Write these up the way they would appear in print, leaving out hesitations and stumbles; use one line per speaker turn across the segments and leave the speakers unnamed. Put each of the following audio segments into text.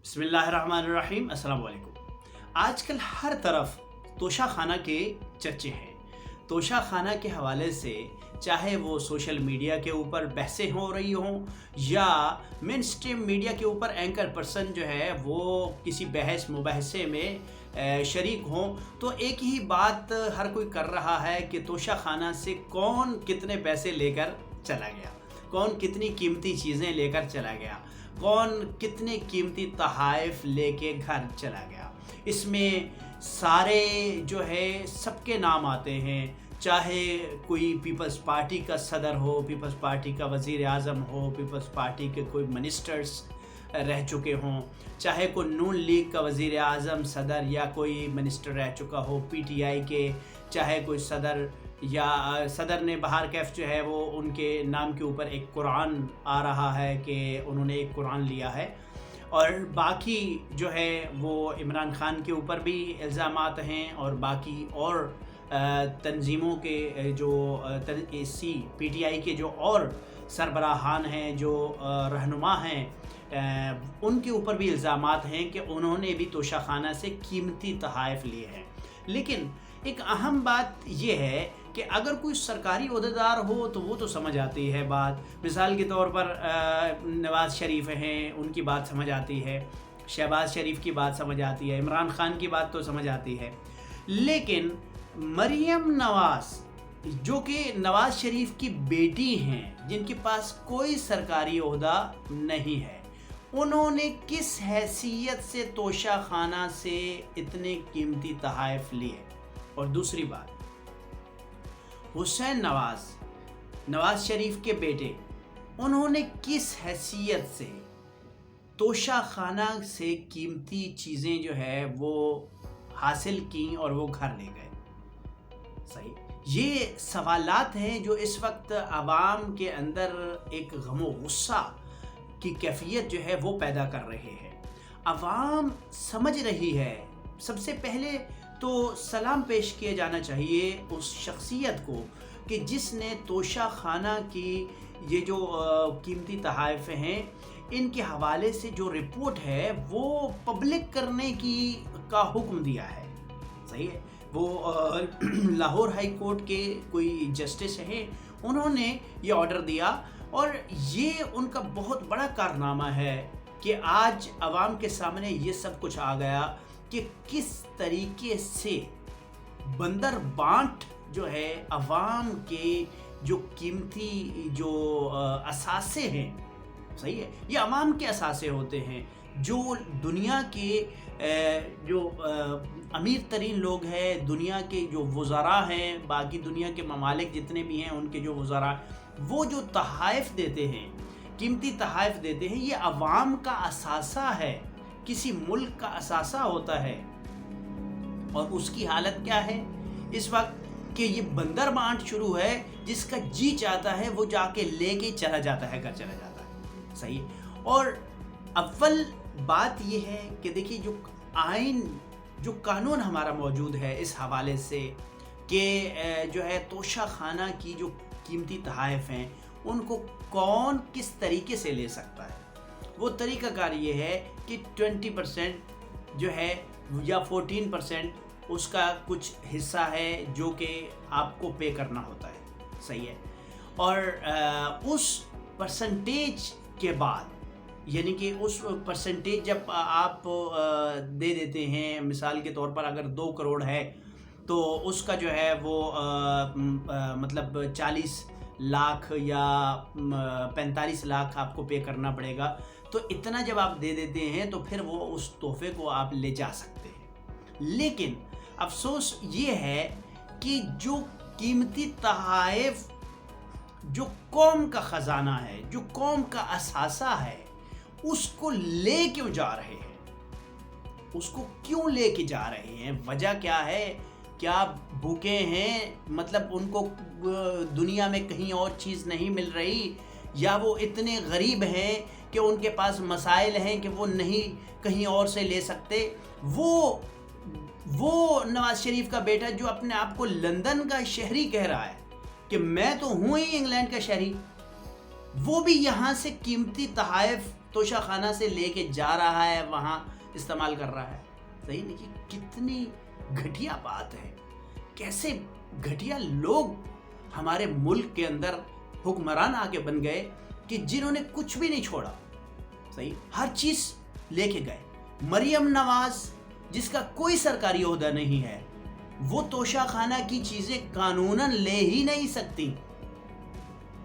بسم اللہ الرحمن الرحیم۔ السلام علیکم۔ آج کل ہر طرف توشہ خانہ کے چرچے ہیں۔ توشہ خانہ کے حوالے سے چاہے وہ سوشل میڈیا کے اوپر بحثیں ہو رہی ہوں یا مین سٹریم میڈیا کے اوپر اینکر پرسن جو ہے وہ کسی بحث مباحثے میں شریک ہوں، تو ایک ہی بات ہر کوئی کر رہا ہے کہ توشہ خانہ سے کون کتنے پیسے لے کر چلا گیا، کون کتنی قیمتی چیزیں لے کر چلا گیا، کون کتنے قیمتی تحائف لے کے گھر چلا گیا۔ اس میں سارے جو ہے سب کے نام آتے ہیں، چاہے کوئی پیپلز پارٹی کا صدر ہو، پیپلز پارٹی کا وزیر اعظم ہو، پیپلز پارٹی کے کوئی منسٹرز رہ چکے ہوں، چاہے کوئی نون لیگ کا وزیر اعظم صدر یا کوئی منسٹر رہ چکا ہو، پی ٹی آئی کے چاہے کوئی صدر یا صدر نے بہار کیف جو ہے وہ ان کے نام کے اوپر ایک قرآن آ رہا ہے کہ انہوں نے ایک قرآن لیا ہے، اور باقی جو ہے وہ عمران خان کے اوپر بھی الزامات ہیں، اور باقی اور تنظیموں کے جو پی ٹی آئی کے جو اور سربراہان ہیں، جو رہنما ہیں، ان کے اوپر بھی الزامات ہیں کہ انہوں نے بھی توشہ خانہ سے قیمتی تحائف لیے ہیں۔ لیکن ایک اہم بات یہ ہے کہ اگر کوئی سرکاری عہدیدار ہو تو وہ تو سمجھ آتی ہے بات، مثال کے طور پر نواز شریف ہیں، ان کی بات سمجھ آتی ہے، شہباز شریف کی بات سمجھ آتی ہے، عمران خان کی بات تو سمجھ آتی ہے، لیکن مریم نواز جو کہ نواز شریف کی بیٹی ہیں، جن کے پاس کوئی سرکاری عہدہ نہیں ہے، انہوں نے کس حیثیت سے توشہ خانہ سے اتنے قیمتی تحائف لیے؟ اور دوسری بات، حسین نواز شریف کے بیٹے، انہوں نے کس حیثیت سے توشہ خانہ سے قیمتی چیزیں جو ہے وہ حاصل کیں اور وہ گھر لے گئے؟ صحیح، یہ سوالات ہیں جو اس وقت عوام کے اندر ایک غم و غصہ کی کیفیت جو ہے وہ پیدا کر رہے ہیں۔ عوام سمجھ رہی ہے، سب سے پہلے تو سلام پیش کیا جانا چاہیے اس شخصیت کو کہ جس نے توشہ خانہ کی یہ جو قیمتی تحائف ہیں ان کے حوالے سے جو رپورٹ ہے وہ پبلک کرنے کا حکم دیا ہے۔ صحیح ہے، وہ لاہور ہائی کورٹ کے کوئی جسٹس ہیں، انہوں نے یہ آرڈر دیا، اور یہ ان کا بہت بڑا کارنامہ ہے کہ آج عوام کے سامنے یہ سب کچھ آ گیا کہ کس طریقے سے بندر بانٹ جو ہے عوام کے جو قیمتی جو اثاثے ہیں، صحیح ہے، یہ عوام کے اثاثے ہوتے ہیں، جو دنیا کے جو امیر ترین لوگ ہیں، دنیا کے جو وزراء ہیں، باقی دنیا کے ممالک جتنے بھی ہیں ان کے جو وزراء، وہ جو تحائف دیتے ہیں، قیمتی تحائف دیتے ہیں، یہ عوام کا اثاثہ ہے، کسی ملک کا اثاثہ ہوتا ہے۔ اور اس کی حالت کیا ہے اس وقت کہ یہ بندر بانٹ شروع ہے، جس کا جی چاہتا ہے وہ جا کے لے کے چلا جاتا ہے، گھر چلا جاتا ہے۔ صحیح، اور اول بات یہ ہے کہ دیکھیے جو آئین، جو قانون ہمارا موجود ہے اس حوالے سے کہ جو ہے توشہ خانہ کی جو قیمتی تحائف ہیں ان کو کون کس طریقے سے لے سکتا ہے، وہ طریقہ کار یہ ہے کہ 20% جو ہے یا 14% اس کا کچھ حصہ ہے جو کہ آپ کو پے کرنا ہوتا ہے۔ صحیح ہے، اور اس پرسنٹیج کے بعد، یعنی کہ اس پرسنٹیج جب آپ دے دیتے ہیں، مثال کے طور پر اگر 2 کروڑ ہے تو اس کا جو ہے وہ مطلب 40 لاکھ یا 45 لاکھ آپ کو پے کرنا پڑے گا، تو اتنا جب آپ دے دیتے ہیں تو پھر وہ اس تحفے کو آپ لے جا سکتے ہیں۔ لیکن افسوس یہ ہے کہ جو قیمتی تحائف جو قوم کا خزانہ ہے، جو قوم کا اثاثہ ہے، اس کو لے کیوں جا رہے ہیں، اس کو کیوں لے کے جا رہے ہیں؟ وجہ کیا ہے؟ کیا بھوکے ہیں، مطلب ان کو دنیا میں کہیں اور چیز نہیں مل رہی، یا وہ اتنے غریب ہیں کہ ان کے پاس مسائل ہیں کہ وہ نہیں کہیں اور سے لے سکتے؟ وہ نواز شریف کا بیٹا جو اپنے آپ کو لندن کا شہری کہہ رہا ہے کہ میں تو ہوں ہی انگلینڈ کا شہری، وہ بھی یہاں سے قیمتی تحائف توشہ خانہ سے لے کے جا رہا ہے وہاں استعمال کر رہا ہے. صحیح نہیں؟ یہ کتنی گھٹیا بات ہے. کیسے گھٹیا لوگ ہمارے ملک کے اندر حکمران آگے بن گئے کہ جنہوں نے کچھ بھی نہیں چھوڑا. صحیح, ہر چیز لے کے گئے. مریم نواز جس کا کوئی سرکاری عہدہ نہیں ہے, وہ توشہ خانہ کی چیزیں قانوناً لے ہی نہیں سکتی,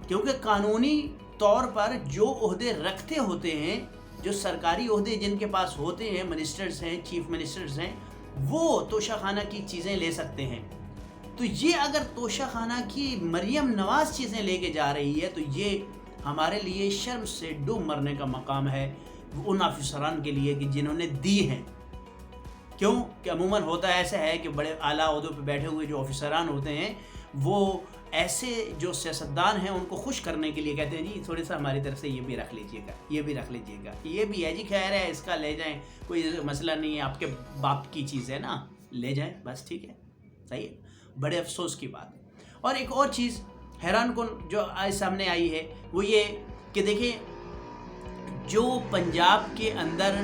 کیونکہ قانونی طور پر جو عہدے رکھتے ہوتے ہیں, جو سرکاری عہدے جن کے پاس ہوتے ہیں, منسٹرز ہیں, چیف منسٹرز ہیں, وہ توشہ خانہ کی چیزیں لے سکتے ہیں. تو یہ اگر توشہ خانہ کی مریم نواز چیزیں لے کے جا رہی ہے تو یہ ہمارے لیے شرم سے ڈوب مرنے کا مقام ہے ان افسران کے لیے کہ جنہوں نے دی ہیں. کیوں کہ عموماً ہوتا ایسا ہے کہ بڑے اعلیٰ عہدوں پہ بیٹھے ہوئے جو افسران ہوتے ہیں وہ ایسے جو سیاستدان ہیں ان کو خوش کرنے کے لیے کہتے ہیں جی تھوڑی سا ہماری طرف سے یہ بھی رکھ لیجئے گا, یہ بھی رکھ لیجئے گا, یہ بھی ہے جی, خیر ہے, اس کا لے جائیں, کوئی مسئلہ نہیں ہے, آپ کے باپ کی چیز ہے نا, لے جائیں بس, ٹھیک ہے. صحیح ہے, بڑے افسوس کی بات. اور ایک اور چیز حیران کن جو آج سامنے آئی ہے وہ یہ کہ دیکھیں, جو پنجاب کے اندر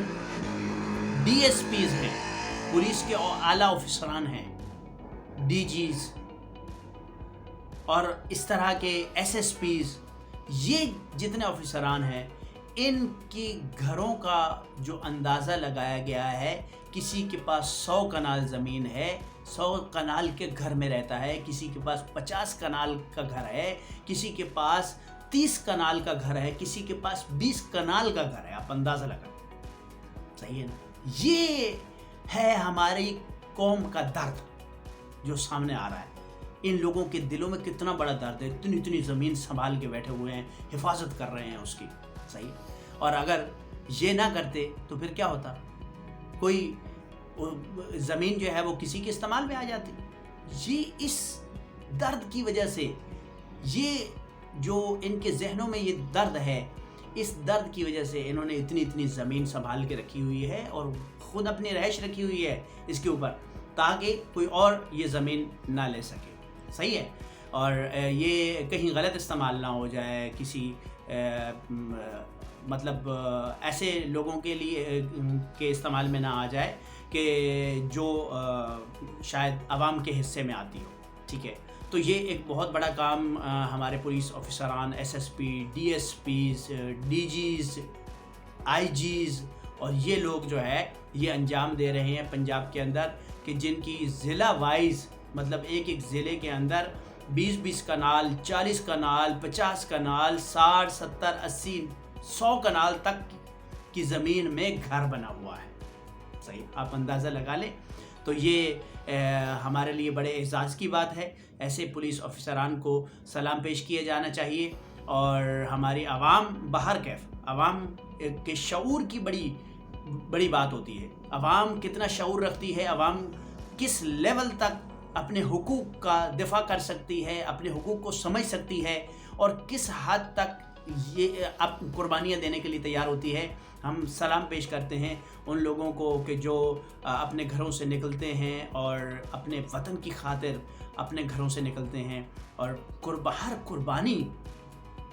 ڈی ایس پیز ہیں, پولیس کے اعلیٰ افسران ہیں, ڈی جیز اور اس طرح کے ایس ایس پیز, یہ جتنے افسران ہیں, ان کی گھروں کا جو اندازہ لگایا گیا ہے, کسی کے پاس 100 کنال زمین ہے, 100 کنال کے گھر میں رہتا ہے, کسی کے پاس 50 کنال کا گھر ہے, کسی کے پاس 30 کنال کا گھر ہے, کسی کے پاس 20 کنال کا گھر ہے. آپ اندازہ لگائیں. صحیح ہے نا؟ یہ ہے ہماری قوم کا درد جو سامنے آ رہا ہے. ان لوگوں کے دلوں میں کتنا بڑا درد ہے, اتنی زمین سنبھال کے بیٹھے ہوئے ہیں, حفاظت کر رہے ہیں اس کی. صحیح. اور اگر یہ نہ کرتے تو پھر کیا ہوتا, کوئی زمین جو ہے وہ کسی کے استعمال میں آ جاتی. یہ اس درد کی وجہ سے, یہ جو ان کے ذہنوں میں یہ درد ہے, اس درد کی وجہ سے انہوں نے اتنی زمین سنبھال کے رکھی ہوئی ہے اور خود اپنی رہائش رکھی ہوئی ہے اس کے اوپر, تاکہ کوئی اور یہ زمین نہ لے سکے. صحیح ہے. اور یہ کہیں غلط استعمال نہ ہو جائے, کسی مطلب ایسے لوگوں کے لیے کے استعمال میں نہ آ جائے کہ جو شاید عوام کے حصے میں آتی ہو. ٹھیک ہے. تو یہ ایک بہت بڑا کام ہمارے پولیس افسران, S S P, D S Ps, D Gs, I Gs اور یہ لوگ جو ہے یہ انجام دے رہے ہیں پنجاب کے اندر, کہ جن کی ضلع وائز مطلب ایک ضلع کے اندر 20 کنال, 40 کنال, 50 کنال, 60, 70, 80, 100 کنال تک کی زمین میں گھر بنا ہوا ہے. صحیح, آپ اندازہ لگا لیں. تو یہ ہمارے لیے بڑے اعزاز کی بات ہے. ایسے پولیس افسران کو سلام پیش کیا جانا چاہیے. اور ہماری عوام بہر کیف, عوام کے شعور کی بڑی بات ہوتی ہے. عوام کتنا شعور رکھتی ہے, عوام کس لیول تک اپنے حقوق کا دفاع کر سکتی ہے, اپنے حقوق کو سمجھ سکتی ہے, اور کس حد تک یہ اب قربانیاں دینے کے لیے تیار ہوتی ہے. ہم سلام پیش کرتے ہیں ان لوگوں کو کہ جو اپنے گھروں سے نکلتے ہیں اور اپنے وطن کی خاطر اپنے گھروں سے نکلتے ہیں اور ہر قربانی,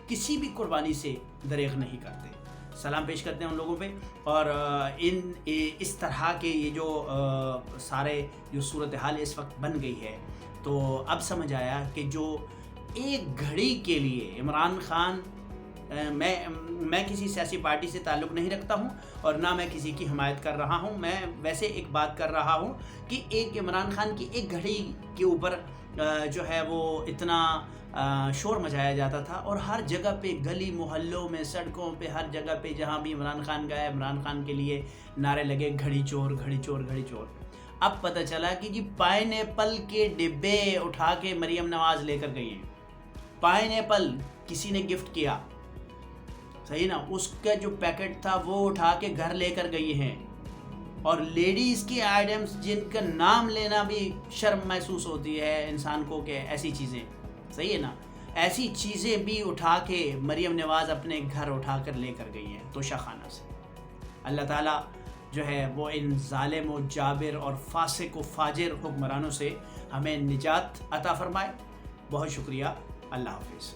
کسی بھی قربانی سے دریغ نہیں کرتے. سلام پیش کرتے ہیں ان لوگوں پہ. اور اس طرح کے یہ جو سارے جو صورتحال اس وقت بن گئی ہے, تو اب سمجھ آیا کہ جو ایک گھڑی کے لیے عمران خان, میں کسی سیاسی پارٹی سے تعلق نہیں رکھتا ہوں اور نہ میں کسی کی حمایت کر رہا ہوں. میں ویسے ایک بات کر رہا ہوں کہ ایک عمران خان کی ایک گھڑی کے اوپر جو ہے وہ اتنا شور مچایا جاتا تھا, اور ہر جگہ پہ گلی محلوں میں, سڑکوں پہ, ہر جگہ پہ جہاں بھی عمران خان گیا, عمران خان کے لیے نعرے لگے, گھڑی چور, گھڑی چور, گھڑی چور. اب پتہ چلا کہ جی پائن ایپل کے ڈبے اٹھا کے مریم نواز لے کر گئی ہیں. پائن ایپل کسی نے گفٹ کیا, صحیح نا, اس کا جو پیکٹ تھا وہ اٹھا کے گھر لے کر گئی ہیں. اور لیڈیز کی آئٹمز جن کا نام لینا بھی شرم محسوس ہوتی ہے انسان کو کہ ایسی چیزیں, صحیح ہے نا, ایسی چیزیں بھی اٹھا کے مریم نواز اپنے گھر اٹھا کر لے کر گئی ہیں توشہ خانہ سے. اللہ تعالیٰ جو ہے وہ ان ظالم و جابر اور فاسق و فاجر حکمرانوں سے ہمیں نجات عطا فرمائے. بہت شکریہ. اللہ حافظ.